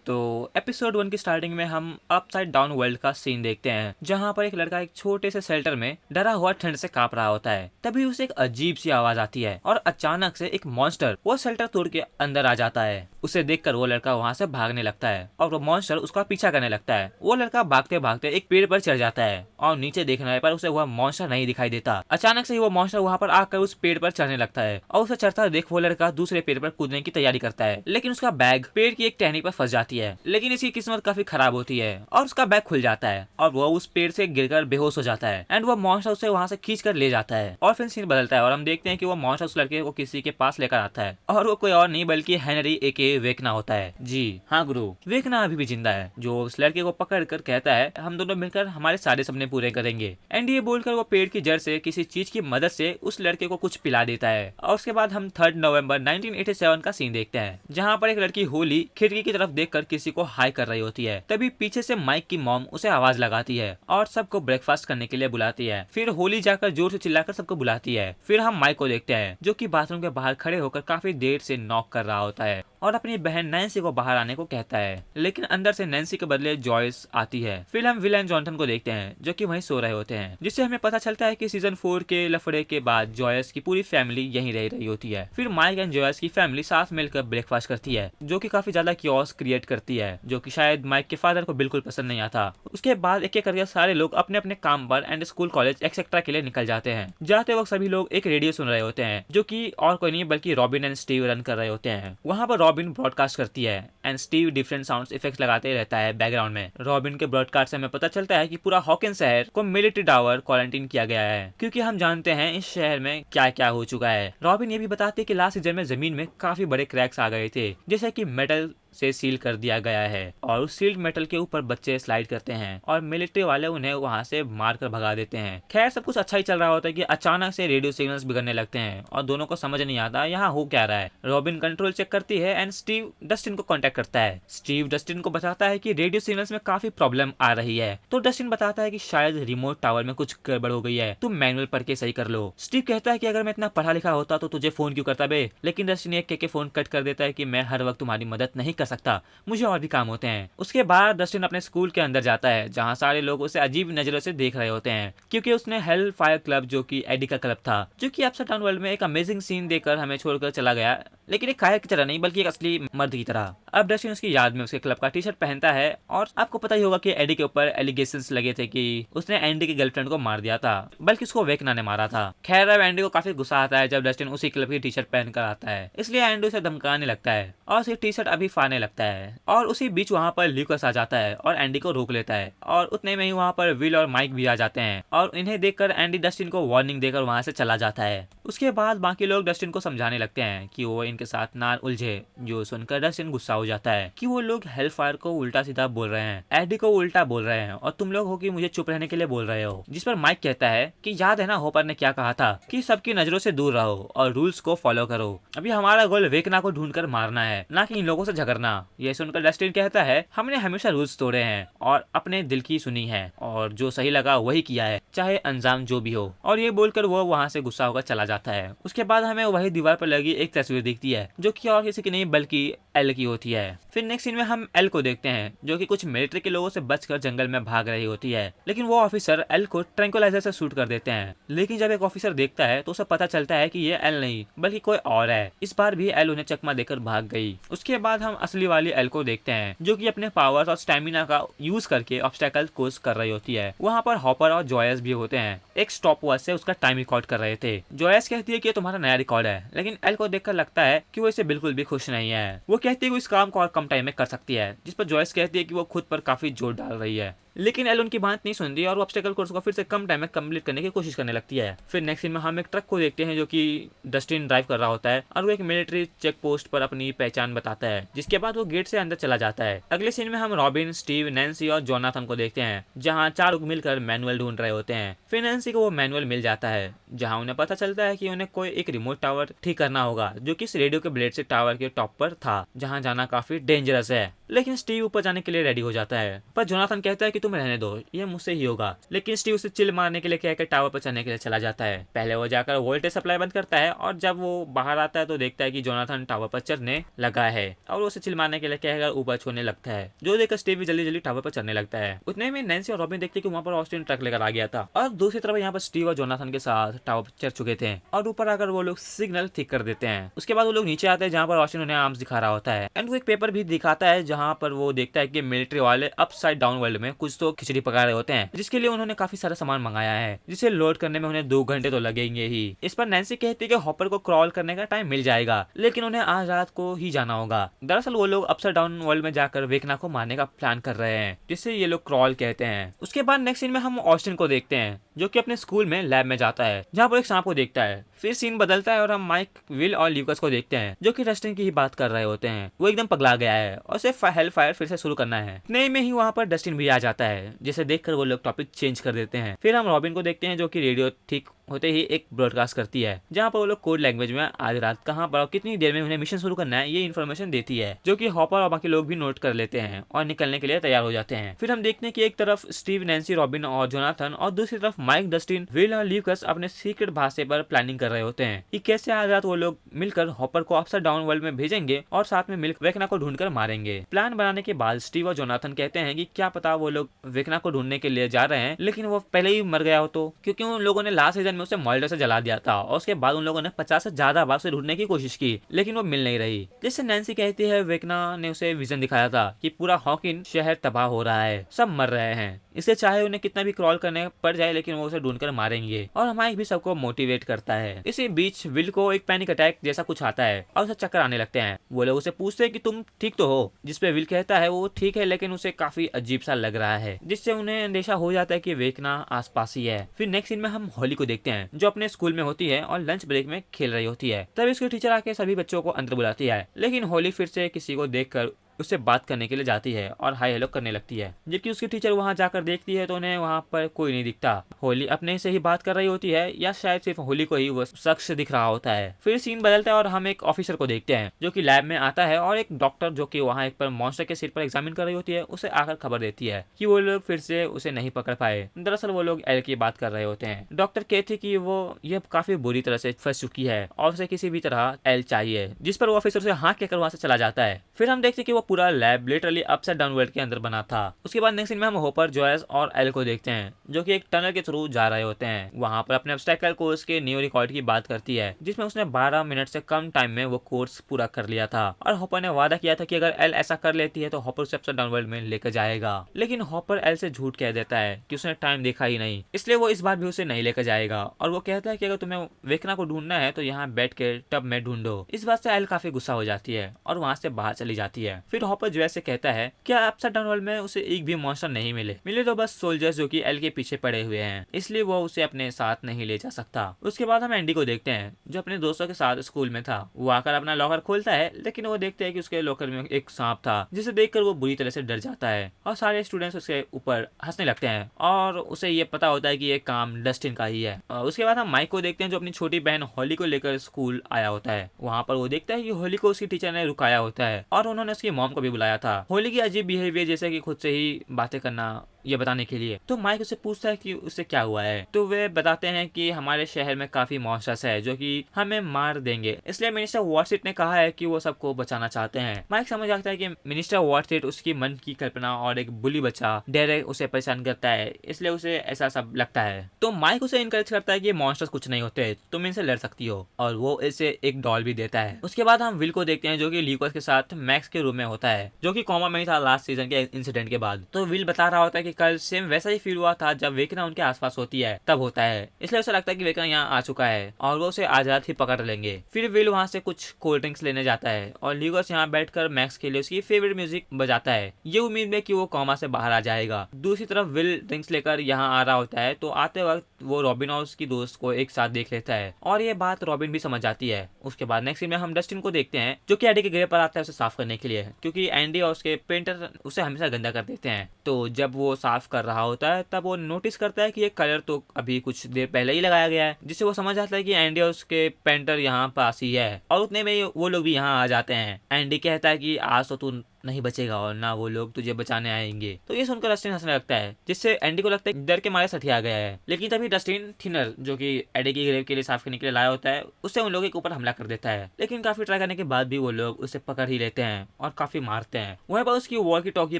तो एपिसोड 1 की स्टार्टिंग में हम अपसाइड डाउन वर्ल्ड का सीन देखते हैं, जहाँ पर एक लड़का एक छोटे से शेल्टर में डरा हुआ ठंड से कांप रहा होता है। तभी उसे एक अजीब सी आवाज आती है और अचानक से एक मॉन्स्टर वो शेल्टर तोड़ के अंदर आ जाता है। उसे देखकर वो लड़का वहाँ से भागने लगता है और वो मॉन्स्टर उसका पीछा करने लगता है। वो लड़का भागते भागते एक पेड़ पर चढ़ जाता है और नीचे देखने पर उसे वह मॉन्स्टर नहीं दिखाई देता। अचानक से ही वो मॉन्स्टर वहाँ पर आकर उस पेड़ पर चढ़ने लगता है और उसे चढ़ता देख वो लड़का दूसरे पेड़ पर कूदने की तैयारी करता है, लेकिन उसका बैग पेड़ की एक टहनी पर फंस जाती है। लेकिन इसकी किस्मत काफी खराब होती है और उसका बैग खुल जाता है और वो उस पेड़ से गिरकर बेहोश हो जाता है एंड वो मॉन्स्टर उसे वहाँ से खींच कर ले जाता है। और फिर सीन बदलता है और हम देखते हैं कि वो मॉन्स्टर उस लड़के को किसी के पास लेकर आता है और वो कोई और नहीं बल्कि हेनरी एके वेकना होता है। जी हाँ गुरु, वेकना अभी भी जिंदा है, जो उस लड़के को पकड़ कर कहता है हम दोनों मिलकर हमारे सारे सपने पूरे करेंगे। एंड ये बोलकर वो पेड़ की जड़ से किसी चीज की मदद से उस लड़के को कुछ पिला देता है। और उसके बाद हम 3 नवंबर 1987 का सीन देखते हैं, जहाँ पर एक लड़की होली खिड़की की तरफ देखकर किसी को हाई कर रही होती है। तभी पीछे से माइक की मॉम उसे आवाज लगाती है और सबको ब्रेकफास्ट करने के लिए बुलाती है। फिर होली जाकर जोर से चिल्लाकर सबको बुलाती है। फिर हम माइक को देखते हैं जो कि बाथरूम के बाहर खड़े होकर काफी देर से नॉक कर रहा होता है और अपनी बहन नैन्सी को बाहर आने को कहता है, लेकिन अंदर से नैन्सी के बदले जॉयस आती है। फिर हम विल एंड जॉनथन को देखते हैं जो कि वहीं सो रहे होते हैं, जिससे हमें पता चलता है कि सीजन 4 के लफड़े के बाद जॉयस की पूरी फैमिली यहीं रह रही होती है। फिर माइक एंड जॉयस की फैमिली साथ मिलकर ब्रेकफास्ट करती है, जो कि काफी ज्यादा कियोस क्रिएट करती है, जो कि शायद माइक के फादर को बिल्कुल पसंद नहीं आता। उसके बाद एक एक करके सारे लोग अपने अपने काम पर एंड स्कूल कॉलेज एक्सेट्रा के लिए निकल जाते हैं। जाते वक्त सभी लोग एक रेडियो सुन रहे होते हैं, जो कि और कोई नहीं बल्कि रॉबिन एंड स्टीव रन कर रहे होते हैं। वहाँ पर रॉबिन ब्रॉडकास्ट करती है and Steve different sound effects लगाते रहता है बैकग्राउंड में। रॉबिन के ब्रॉडकास्ट से हमें पता चलता है कि पूरा हॉकिंस शहर को मिलिट्री टावर क्वारंटीन किया गया है, क्योंकि हम जानते हैं इस शहर में क्या क्या हो चुका है। रॉबिन ये भी बताते हैं कि लास्ट सीजन में जमीन में काफी बड़े क्रैक्स आ गए थे, जैसे कि मेटल से सील कर दिया गया है और उस सील्ड मेटल के ऊपर बच्चे स्लाइड करते हैं और मिलिट्री वाले उन्हें वहां से मार कर भगा देते हैं। खैर सब कुछ अच्छा ही चल रहा होता है कि अचानक से रेडियो सिग्नल्स बिगड़ने लगते हैं और दोनों को समझ नहीं आता यहाँ हो क्या रहा है। रॉबिन कंट्रोल चेक करती है एंड स्टीव डस्टिन को कांटेक्ट करता है। स्टीव डस्टिन को बताता है कि रेडियो सिग्नल्स में काफी प्रॉब्लम आ रही है, तो डस्टिन बताता है कि शायद रिमोट टावर में कुछ गड़बड़ हो गई है, तुम मैनुअल पढ़ के सही कर लो। स्टीव कहता है कि अगर मैं इतना पढ़ा लिखा होता तो तुझे फोन क्यों करता बे, लेकिन डस्टिन एक के फोन कट कर देता है कि मैं हर वक्त तुम्हारी मदद नहीं कर सकता, मुझे और भी काम होते हैं। उसके बाद डस्टिन अपने स्कूल के अंदर जाता है, जहाँ सारे लोग उसे अजीब नजरों से देख रहे होते हैं, क्योंकि उसने हेल फायर क्लब जो कि एडी का क्लब था, जो कि अपसाइड डाउन वर्ल्ड में एक अमेजिंग सीन देकर हमें छोड़कर चला गया, लेकिन एक कायर की तरह नहीं बल्कि एक असली मर्द की तरह। अब डस्टिन उसकी याद में उसके क्लब का टी शर्ट पहनता है और आपको पता ही होगा कि एडी के ऊपर एलिगेशंस लगे थे कि उसने एंडी की गर्लफ्रेंड को मार दिया था, बल्कि उसको वेकना ने मारा था। खैर अब एंडी को काफी गुस्सा आता है जब डस्टिन उसी क्लब की टी शर्ट पहनकर आता है, इसलिए एंडी उसे धमकाने लगता है और उसे टी शर्ट अभी फाड़ने लगता है। और उसी बीच वहाँ पर ल्यूकस आ जाता है और एंडी को रोक लेता है और उतने में ही वहाँ पर विल और माइक भी आ जाते हैं और इन्हें देखकर एंडी डस्टिन को वार्निंग देकर वहाँ से चला जाता है। उसके बाद बाकी लोग डस्टिन को समझाने लगते हैं कि वो इनके साथ ना उलझे, जो सुनकर डस्टिन गुस्सा हो जाता है कि वो लोग हेलफायर को उल्टा सीधा बोल रहे हैं, एडी को उल्टा बोल रहे हैं और तुम लोग हो कि मुझे चुप रहने के लिए बोल रहे हो। जिस पर माइक कहता है कि याद है ना होपर ने क्या कहा था कि सबकी नजरों से दूर रहो और रूल्स को फॉलो करो। अभी हमारा गोल वेकना को ढूंढकर मारना है, ना कि इन लोगों से झगड़ना। ये सुनकर डस्टिन कहता है हमने हमेशा रूल्स तोड़े हैं और अपने दिल की सुनी है और जो सही लगा वही किया है, चाहे अंजाम जो भी हो। और ये बोलकर वो वहाँ से गुस्सा होकर चला जाता है। उसके बाद हमें वही दीवार पर लगी एक तस्वीर दिखती है, जो कि और किसी की नहीं बल्कि एल की होती है। फिर नेक्स्ट सीन में हम एल को देखते हैं, जो कि कुछ मिलिट्री के लोगों से बचकर जंगल में भाग रही होती है, लेकिन वो ऑफिसर एल को ट्रैंकुलाइजर से शूट कर देते हैं। लेकिन जब एक ऑफिसर देखता है तो उसे पता चलता है कि ये एल नहीं बल्कि कोई और है। इस बार भी एल उन्हें चकमा देकर भाग गई। उसके बाद हम असली वाली एल को देखते हैं, जो कि अपने पावर्स और स्टेमिना का यूज करके ऑब्स्टेकल कोर्स कर रही होती है। वहाँ पर हॉपर और जॉयस भी होते हैं, एक स्टॉप वॉच से उसका टाइम रिकॉर्ड कर रहे थे। जॉयस कहती है कि तुम्हारा नया रिकॉर्ड है, लेकिन एल को देखकर लगता है कि वो इसे बिल्कुल भी खुश नहीं है। वो कहती है कि इस काम को और कम टाइम में कर सकती है, जिस पर जॉयस कहती है कि वो खुद पर काफी जोर डाल रही है। लेकिन एल उनकी बात नहीं सुनती और वो ऑब्स्टेकल कोर्स को फिर से कम टाइम में कंप्लीट करने की कोशिश करने लगती है। फिर नेक्स्ट सीन में हम एक ट्रक को देखते हैं, जो कि डस्टिन ड्राइव कर रहा होता है और वो एक मिलिट्री चेक पोस्ट पर अपनी पहचान बताता है, जिसके बाद वो गेट से अंदर चला जाता है। अगले सीन में हम रॉबिन, स्टीव, नैन्सी और जोनाथन को देखते हैं, जहाँ 4 लोग मिलकर मैनुअल ढूंढ रहे होते हैं। फिर नैन्सी को वो मैनुअल मिल जाता है, जहाँ उन्हें पता चलता है कि उन्हें कोई एक रिमोट टावर ठीक करना होगा, जो कि इस रेडियो के ब्लेड से टावर के टॉप पर था, जहाँ जाना काफी डेंजरस है। लेकिन स्टीव ऊपर जाने के लिए रेडी हो जाता है, पर जोनाथन कहता है कि तुम रहने दो, ये मुझसे ही होगा। लेकिन स्टीव उसे चिल मारने के लिए कहकर टावर पर चढ़ने के लिए चला जाता है। पहले वो जाकर वोल्टेज सप्लाई बंद करता है और जब वो बाहर आता है तो देखता है कि जोनाथन टावर पर चढ़ने लगा है और उसे चिल मारने के लिए कहकर ऊपर छोड़ने लगता है, जो देखकर स्टीव भी जल्दी जल्दी टावर पर चढ़ने लगता है। उतने में नैन्सी और रॉबिन देखते कि वहाँ पर ऑस्टिन ट्रक लेकर आ गया था और दूसरी तरफ यहाँ पर स्टीव और जोनाथन के साथ टावर पर चढ़ चुके थे और ऊपर आकर वो लोग सिग्नल ठीक कर देते हैं। उसके बाद वो लोग नीचे आते हैं जहाँ पर ऑस्टिन उन्हें आर्म्स दिखा रहा होता है एंड वो एक पेपर भी दिखाता है जहाँ पर वो देखता है कि मिलिट्री वाले अपसाइड डाउन वर्ल्ड में कुछ तो खिचड़ी पका रहे होते हैं, जिसके लिए उन्होंने काफी सारा सामान मंगाया है, जिसे लोड करने में उन्हें 2 घंटे तो लगेंगे ही। इस पर नैन्सी कहती है कि हॉपर को क्रॉल करने का टाइम मिल जाएगा, लेकिन उन्हें आज रात को ही जाना होगा। दरअसल वो लोग अपसाइड डाउन वर्ल्ड में जाकर वेकना को मारने का प्लान कर रहे हैं, जिसे ये लोग क्रॉल कहते हैं। उसके बाद नेक्स्ट सीन में हम ऑस्टिन को देखते हैं जो कि अपने स्कूल में लैब में जाता है जहाँ पर एक सांप को देखता है। फिर सीन बदलता है और हम माइक, विल और ल्यूकस को देखते हैं जो कि डस्टिन की ही बात कर रहे होते हैं। वो एकदम पगला गया है और उसे हेल फायर फिर से शुरू करना है। इतने में ही वहाँ पर डस्टिन भी आ जाता है, जिसे देखकर वो लोग टॉपिक चेंज कर देते हैं। फिर हम रॉबिन को देखते हैं जो कि रेडियो ठीक होते ही एक ब्रॉडकास्ट करती है जहाँ पर वो लोग कोड लैंग्वेज में आज रात कहाँ पर और कितनी देर में उन्हें मिशन शुरू करना है ये इन्फॉर्मेशन देती है, जो कि हॉपर और बाकी लोग भी नोट कर लेते हैं और निकलने के लिए तैयार हो जाते हैं। फिर हम देखते हैं कि एक तरफ स्टीव, नैन्सी, रॉबिन और जोनाथन और दूसरी तरफ माइक, डस्टिन, विल और ल्यूकस अपने सीक्रेट भाषा पर प्लानिंग कर रहे होते हैं कि कैसे आज रात वो लोग मिलकर हॉपर को अपसाइड डाउन वर्ल्ड में भेजेंगे और साथ में मिलकर वेकना को ढूंढकर मारेंगे। प्लान बनाने के बाद स्टीव और जोनाथन कहते हैं कि क्या पता वो लोग वेकना को ढूंढने के लिए जा रहे हैं लेकिन वो पहले ही मर गया हो, तो क्योंकि उन लोगों ने लास्ट सीजन में उसे मॉल्डर से जला दिया था और उसके बाद उन लोगों ने 50 से ज्यादा बार उसे ढूंढने की कोशिश की लेकिन वो मिल नहीं रही। जिससे नैन्सी कहती है वेकना ने उसे विजन दिखाया था कि पूरा हॉकिन शहर तबाह हो रहा है, सब मर रहे हैं, इसलिए चाहे उन्हें कितना भी क्रॉल करने पड़ जाए लेकिन वो उसे ढूंढकर मारेंगे। और माइक भी सबको मोटिवेट करता है। इसी बीच विल को एक पैनिक अटैक जैसा कुछ आता है और उसे चक्कर आने लगते हैं। वो लोग उसे पूछते हैं कि तुम ठीक तो हो, जिसपे विल कहता है वो ठीक है लेकिन उसे काफी अजीब सा लग रहा है, जिससे उन्हें अंदेशा हो जाता है कि वेकना आसपास ही है। फिर नेक्स्ट सीन में हम हॉली को देखते हैं जो अपने स्कूल में होती है और लंच ब्रेक में खेल रही होती है। तब इसकी टीचर आके सभी बच्चों को अंदर बुलाती है, लेकिन हॉली फिर से किसी को देखकर उससे बात करने के लिए जाती है और हाय हेलो करने लगती है। जबकि उसकी टीचर वहां जाकर देखती है तो उन्हें वहां पर कोई नहीं दिखता। होली अपने से ही बात कर रही होती है या शायद सिर्फ होली को ही वो शख्स दिख रहा होता है। फिर सीन बदलता है और हम एक ऑफिसर को देखते हैं जो कि लैब में आता है और एक डॉक्टर जो कि वहाँ एक पर मॉन्स्टर के सिर पर एग्जामिन कर रही होती है उसे आकर खबर देती है कि वो लोग फिर से उसे नहीं पकड़ पाए। दरअसल वो लोग एल की बात कर रहे होते हैं। डॉक्टर कहते कि वो ये काफी बुरी तरह से फंस चुकी है और उसे किसी भी तरह एल चाहिए, जिस पर वो ऑफिसर से हाँ कहकर वहां से चला जाता है। फिर हम देखते कि वो पूरा lab literally upside down world के अंदर बना था। उसके बाद नेक्स्ट सीन में हम होपर, जॉयस और एल को देखते हैं जो कि एक टनल के थ्रू जा रहे होते हैं। वहां पर अपने ऑब्स्टेकल कोर्स के न्यू रिकॉर्ड की बात करती है जिसमें उसने 12 मिनट से कम टाइम में वो कोर्स पूरा कर लिया था और हॉपर ने वादा किया था कि अगर एल ऐसा कर लेती है तो हॉपर उसे अपसाइड डाउन वर्ल्ड में लेकर जाएगा। लेकिन हॉपर एल से झूठ कह देता है कि उसने टाइम देखा ही नहीं, इसलिए वो इस बार भी उसे नहीं लेकर जाएगा और वो कहता है कि अगर तुम्हें वेकना को ढूंढना है तो यहाँ बैठ के टब में ढूंढो। इस बात से एल काफी गुस्सा हो जाती है और वहाँ से बाहर चली जाती है। फिर हॉपर जॉयस से कहता है क्या अपसाइड डाउन वर्ल्ड में उसे एक भी मॉन्स्टर नहीं मिले तो बस सोल्जर्स जो कि एल के पीछे पड़े हुए हैं, इसलिए वो उसे अपने साथ नहीं ले जा सकता। उसके बाद हम एंडी को देखते हैं जो अपने दोस्तों के साथ स्कूल में था। वो आकर अपना लॉकर खोलता है लेकिन वो देखते हैं कि उसके लॉकर में एक सांप था जिसे देखकर वो बुरी तरह से डर जाता है और सारे स्टूडेंट्स उसके ऊपर हंसने लगते हैं और उसे ये पता होता है कि ये काम डस्टिन का ही है। उसके बाद हम माइक को देखते हैं जो अपनी छोटी बहन होली को लेकर स्कूल आया होता है। वहाँ पर वो देखता है कि होली को उसकी टीचर ने रुकाया होता है और उन्होंने उसकी मॉम को भी बुलाया था होली की अजीब बिहेवियर जैसे कि खुद से ही बातें करना ये बताने के लिए। तो माइक उसे पूछता है कि उससे क्या हुआ है, तो वे बताते हैं कि हमारे शहर में काफी मॉन्स्टर्स है जो कि हमें मार देंगे, इसलिए मिनिस्टर वॉटसीट ने कहा है कि वो सबको बचाना चाहते हैं। माइक समझ आता है कि मिनिस्टर वॉटसीट उसकी मन की कल्पना और एक बुली बच्चा डेरेक उसे परेशान करता है, इसलिए उसे ऐसा सब लगता है। तो माइक उसे इनकरेज करता है कि मॉन्स्टर्स कुछ नहीं होते, तुम इनसे लड़ सकती हो, और वो इसे एक डॉल भी देता है। उसके बाद हम विल को देखते हैं जो कि ल्यूकस के साथ मैक्स के रूम में होता है जो कि कोमा में ही था लास्ट सीजन के इंसिडेंट के बाद। तो विल बता रहा होता है कि कल सेम वैसा ही फील हुआ था जब वेकना उनके आसपास होती है तब होता है, इसलिए उसे लगता है कि वेकना यहाँ आ चुका है और वो उसे आज रात ही पकड़ लेंगे। फिर विल वहाँ से कुछ कोल्ड ड्रिंक्स लेने जाता है और ल्यूकस यहाँ बैठकर मैक्स के लिए उसकी फेवरेट म्यूजिक बजाता है, ये उम्मीद में कि वो कोमा से बाहर आ जाएगा। दूसरी तरफ विल ड्रिंक्स लेकर यहाँ आ रहा होता है तो आते वक्त वो रॉबिन और उसकी दोस्त को एक साथ देख लेता है और ये बात रॉबिन भी समझ जाती है। उसके बाद नेक्स्ट सीन में हम डस्टिन को देखते हैं जो कि एंडी के घर पर आता है उसे साफ करने के लिए, क्योंकि एंडी और उसके पेंटर उसे हमेशा गंदा कर देते हैं। तो जब वो साफ कर रहा होता है तब वो नोटिस करता है कि ये कलर तो अभी कुछ देर पहले ही लगाया गया है, जिससे वो समझ आता है कि एंडी और उसके पेंटर यहाँ पास ही है। और उतने में वो लोग भी यहाँ आ जाते हैं। एंडी कहता है कि आज तो तू नहीं बचेगा और ना वो लोग तुझे बचाने आएंगे। तो ये सुनकर डस्टिन हंसने लगता है, जिससे एंडी को लगता है डर के मारे सठिया गया है। लेकिन तभी डस्टिन थिनर जो कि एडी की ग्रेव के लिए साफ करने के लिए लाया होता है, उससे उन लोगों के ऊपर हमला कर देता है। लेकिन काफी ट्राई करने के बाद भी वो लोग उसे पकड़ ही लेते हैं और काफी मारते हैं। वहीं पर उसकी वॉकी टॉकी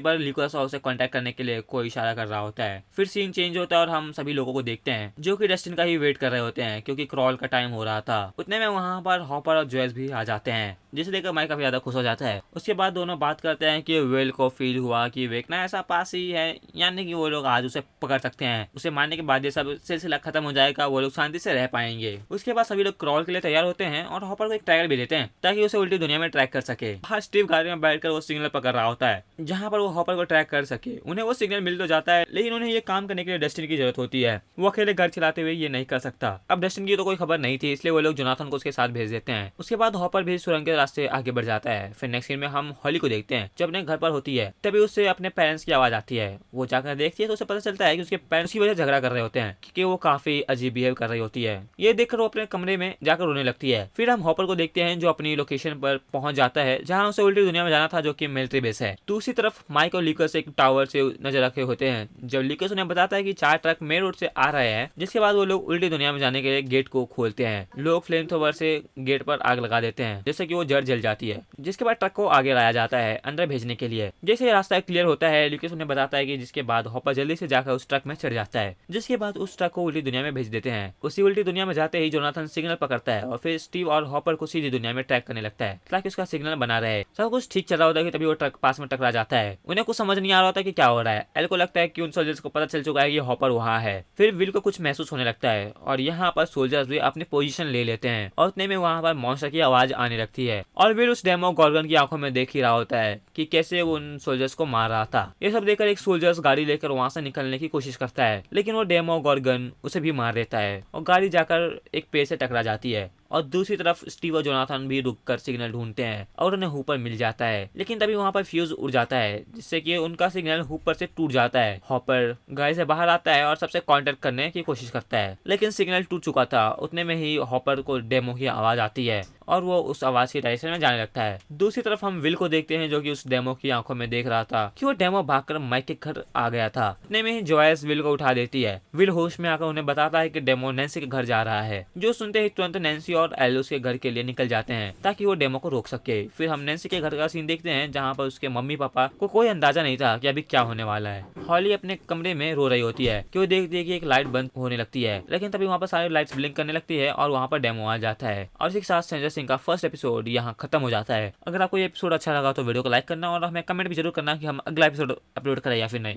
पर लिकोस उसे कांटेक्ट करने के लिए कोई इशारा कर रहा होता है। फिर सीन चेंज होता है और हम सभी लोगों को देखते हैं जो कि डस्टिन का ही वेट कर रहे होते हैं, क्योंकि क्रॉल का टाइम हो रहा था। उतने में वहाँ पर हॉपर और जॉयस भी आ जाते हैं, जिसे देखकर माइक काफी ज्यादा खुश हो जाता है। उसके बाद दोनों बात करते हैं कि वेल को फील हुआ कि वेकना ऐसा पास ही है, यानी कि वो लोग आज उसे पकड़ सकते हैं। उसे मारने के बाद ये सब सिलसिला खत्म हो जाएगा, वो लोग शांति से रह पाएंगे। उसके बाद सभी लोग क्रॉल के लिए तैयार होते हैं और हॉपर को एक ट्रैकर भी देते हैं ताकि उसे उल्टी दुनिया में ट्रैक कर सके। बाहर स्टीव गाड़ी में बैठकर वो सिग्नल पकड़ रहा होता है जहाँ पर वो हॉपर को ट्रैक कर सके। उन्हें वो सिग्नल मिल तो जाता है, लेकिन उन्हें ये काम करने के लिए डस्टिन की जरूरत होती है। वो अकेले घर चलाते हुए ये नहीं कर सकता। अब डस्टिन की तो कोई खबर नहीं थी, इसलिए वो लोग जोनाथन को उसके साथ भेज देते हैं। उसके बाद हॉपर भी सुरंग के रास्ते आगे बढ़ जाता है। फिर नेक्स्ट सीन में हम हॉली को देखते हैं जो अपने घर पर होती है। तभी उससे अपने पेरेंट्स की आवाज आती है। वो जाकर देखती है तो उसे पता चलता है कि उसके पेरेंट्स की वजह से झगड़ा कर रहे होते हैं, क्योंकि वो काफी अजीब बिहेव कर रही होती है। ये देखकर वो अपने कमरे में जाकर रोने लगती है। फिर हम हॉपर को देखते हैं जो अपनी लोकेशन पर पहुंच जाता है जहाँ उसे उल्टी दुनिया में जाना था, जो कि मिलिट्री बेस है। दूसरी तरफ माइक और लिकस एक टावर से नजर रखे होते हैं। जब लिकस उन्हें बताता है कि 4 ट्रक मेन रोड से आ रहे हैं, जिसके बाद वो लोग उल्टी दुनिया में जाने के लिए गेट को खोलते हैं। लोग फ्लेम थ्रोवर से गेट पर आग लगा देते हैं, जिससे कि वो जल जाती है। जिसके बाद ट्रक को आगे लाया जाता है अंदर भेजने के लिए। जैसे रास्ता क्लियर होता है, लिकस उन्हें बताता है कि जिसके बाद हॉपर जल्दी से जाकर उस ट्रक में चढ़ जाता है, जिसके बाद उस ट्रक को उल्टी दुनिया में भेज देते हैं। उसी उल्टी दुनिया में जाते ही जोनाथन सिग्नल पकड़ता है और फिर स्टीव और हॉपर को सीधी दुनिया में ट्रैक करने लगता है ताकि उसका सिग्नल बना रहे। सब कुछ ठीक चल रहा होता है कि तभी वो ट्रक पास में टकरा जाता है। उन्हें कुछ समझ नहीं आ रहा होता कि क्या हो रहा है। एल को लगता है कि उन सोल्जर्स को पता चल चुका है कि हॉपर वहाँ है। फिर विल को कुछ महसूस होने लगता है और यहाँ पर सोल्जर्स भी अपनी पोजीशन ले लेते हैं और उतने में वहाँ पर मॉन्स्टर की आवाज आने लगती है और विल उस डेमो गॉर्गन की आंखों में देख ही रहा होता है कि कैसे वो उन सोल्जर्स को मार रहा था। ये सब देखकर एक सोल्जर्स गाड़ी लेकर वहाँ से निकलने की कोशिश करता है, लेकिन वो डेमो गॉर्गन उसे भी मार देता है और गाड़ी जाकर एक पेड़ से टकरा जाती है। और दूसरी तरफ स्टीव और जोनाथन भी रुककर सिग्नल ढूंढते हैं और उन्हें हूपर मिल जाता है। लेकिन तभी वहाँ पर फ्यूज उड़ जाता है, जिससे कि उनका सिग्नल हूपर से टूट जाता है। हॉपर गाड़ी से बाहर आता है और सबसे कांटेक्ट करने की कोशिश करता है, लेकिन सिग्नल टूट चुका था। उतने में ही हॉपर को डेमो की आवाज आती है और वो उस आवाज की डायरेक्शन में जाने लगता है। दूसरी तरफ हम विल को देखते हैं जो कि उस डेमो की आंखों में देख रहा था कि वो डेमो भागकर माइक के घर आ गया था। इतने में ही जॉयस विल को उठा देती है। विल होश में आकर उन्हें बताता है कि डेमो नैन्सी के घर जा रहा है। जो सुनते ही तुरंत नैन्सी और एलोस के घर के लिए निकल जाते हैं ताकि वो डेमो को रोक सके। फिर हम नैन्सी के घर का सीन देखते हैं जहाँ पर उसके मम्मी पापा को कोई अंदाजा नहीं था कि अभी क्या होने वाला है। हॉली अपने कमरे में रो रही होती है कि वो देखती है कि एक लाइट बंद होने लगती है, लेकिन तभी वहाँ पर सारी लाइट्स ब्लिंक करने लगती है और वहाँ पर डेमो आ जाता है। और इसी के साथ संजय सिंह का फर्स्ट एपिसोड यहाँ खत्म हो जाता है। अगर आपको ये एपिसोड अच्छा लगा तो वीडियो को लाइक करना और हमें कमेंट भी जरूर करना कि हम अगला एपिसोड अपलोड करें या फिर नहीं।